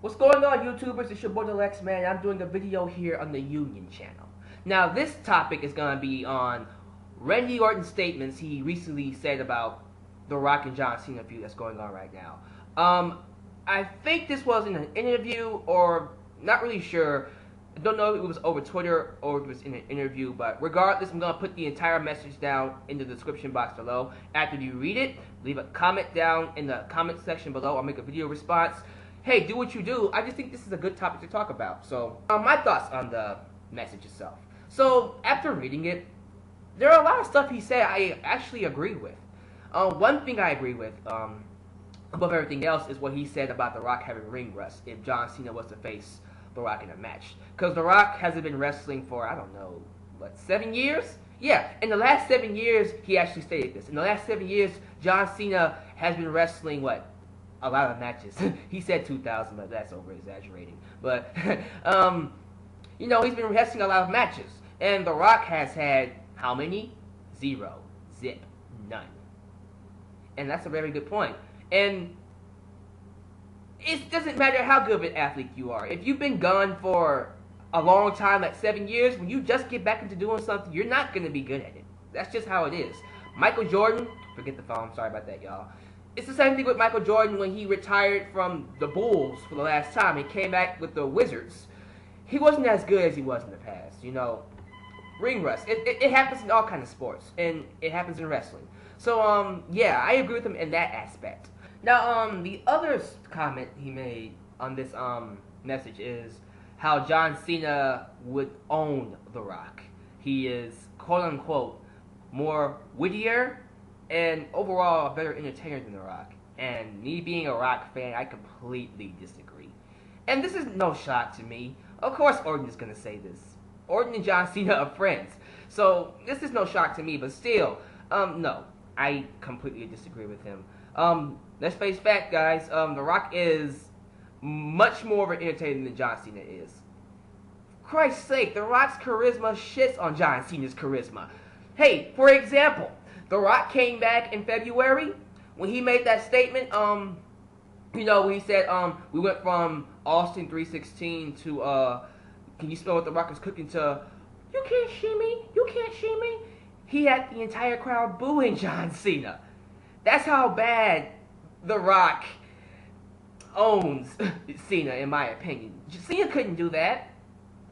What's going on, YouTubers? It's your boy the Lex Man. I'm doing a video here on the Union channel. Now, this topic is going to be on Randy Orton's statements he recently said about the Rock and John Cena feud that's going on right now. I think this was in an interview, or not really sure. I don't know if it was over Twitter or if it was in an interview, but regardless, I'm going to put the entire message down in the description box below. After you read it, leave a comment down in the comment section below. I'll make a video response. Hey, do what you do. I just think this is a good topic to talk about. So, my thoughts on the message itself. So, after reading it, there are a lot of stuff he said I actually agree with. One thing I agree with, above everything else, is what he said about The Rock having ring rust if John Cena was to face The Rock in a match. Because The Rock hasn't been wrestling for, I don't know, what, 7 years? Yeah, in the last 7 years, he actually stated this. In the last 7 years, John Cena has been wrestling, what? A lot of matches. He said 2,000, but that's over-exaggerating. But, you know, he's been wrestling a lot of matches. And The Rock has had how many? 0. Zip. None. And that's a very good point. And it doesn't matter how good of an athlete you are. If you've been gone for a long time, like 7 years, when you just get back into doing something, you're not going to be good at it. That's just how it is. Michael Jordan, forget the phone, sorry about that, y'all. It's the same thing with Michael Jordan when he retired from the Bulls for the last time. He came back with the Wizards. He wasn't as good as he was in the past, you know. Ring rust. It happens in all kinds of sports, and it happens in wrestling. So, yeah, I agree with him in that aspect. Now, the other comment he made on this, message is how John Cena would own The Rock. He is, quote-unquote, more wittier and overall a better entertainer than The Rock. And me being a Rock fan, I completely disagree. And this is no shock to me. Of course Orton is going to say this. Orton and John Cena are friends. So this is no shock to me, but still, no. I completely disagree with him. Let's face fact, guys. The Rock is much more of an entertainer than John Cena is. For Christ's sake, The Rock's charisma shits on John Cena's charisma. Hey, for example, The Rock came back in February when he made that statement. You know, when he said, we went from Austin 316 to, can you smell what The Rock is cooking, to, you can't see me, you can't see me. He had the entire crowd booing John Cena. That's how bad The Rock owns Cena, in my opinion. Cena couldn't do that.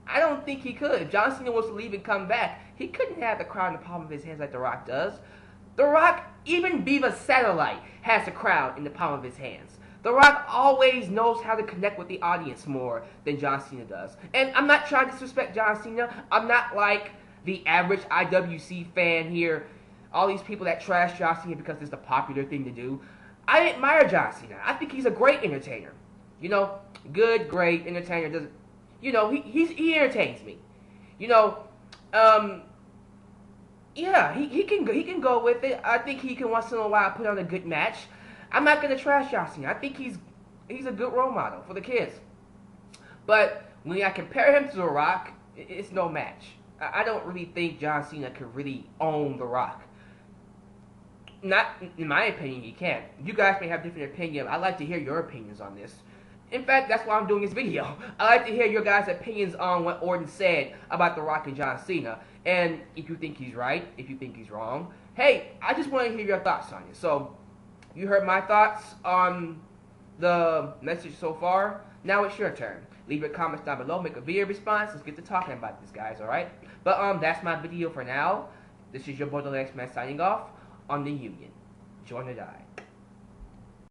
I don't think he could. If John Cena was to leave and come back, he couldn't have the crowd in the palm of his hands like The Rock does. The Rock, even Beavis Satellite, has the crowd in the palm of his hands. The Rock always knows how to connect with the audience more than John Cena does. And I'm not trying to disrespect John Cena. I'm not like the average IWC fan here. All these people that trash John Cena because it's the popular thing to do. I admire John Cena. I think he's a great entertainer. You know, good, great entertainer. Doesn't, you know, he entertains me. You know, yeah, he can go with it. I think he can once in a while put on a good match. I'm not gonna trash John Cena. I think he's a good role model for the kids. But when I compare him to The Rock, it's no match. I don't really think John Cena could really own The Rock. Not in my opinion, he can't. You guys may have different opinions. I'd like to hear your opinions on this. In fact, that's why I'm doing this video. I'd like to hear your guys' opinions on what Orton said about The Rock and John Cena. And if you think he's right, if you think he's wrong, hey, I just want to hear your thoughts on it. So, you heard my thoughts on the message so far. Now it's your turn. Leave your comments down below. Make a video response. Let's get to talking about this, guys, alright? But, that's my video for now. This is your boy, the Lex Man, signing off on the Union. Join or die.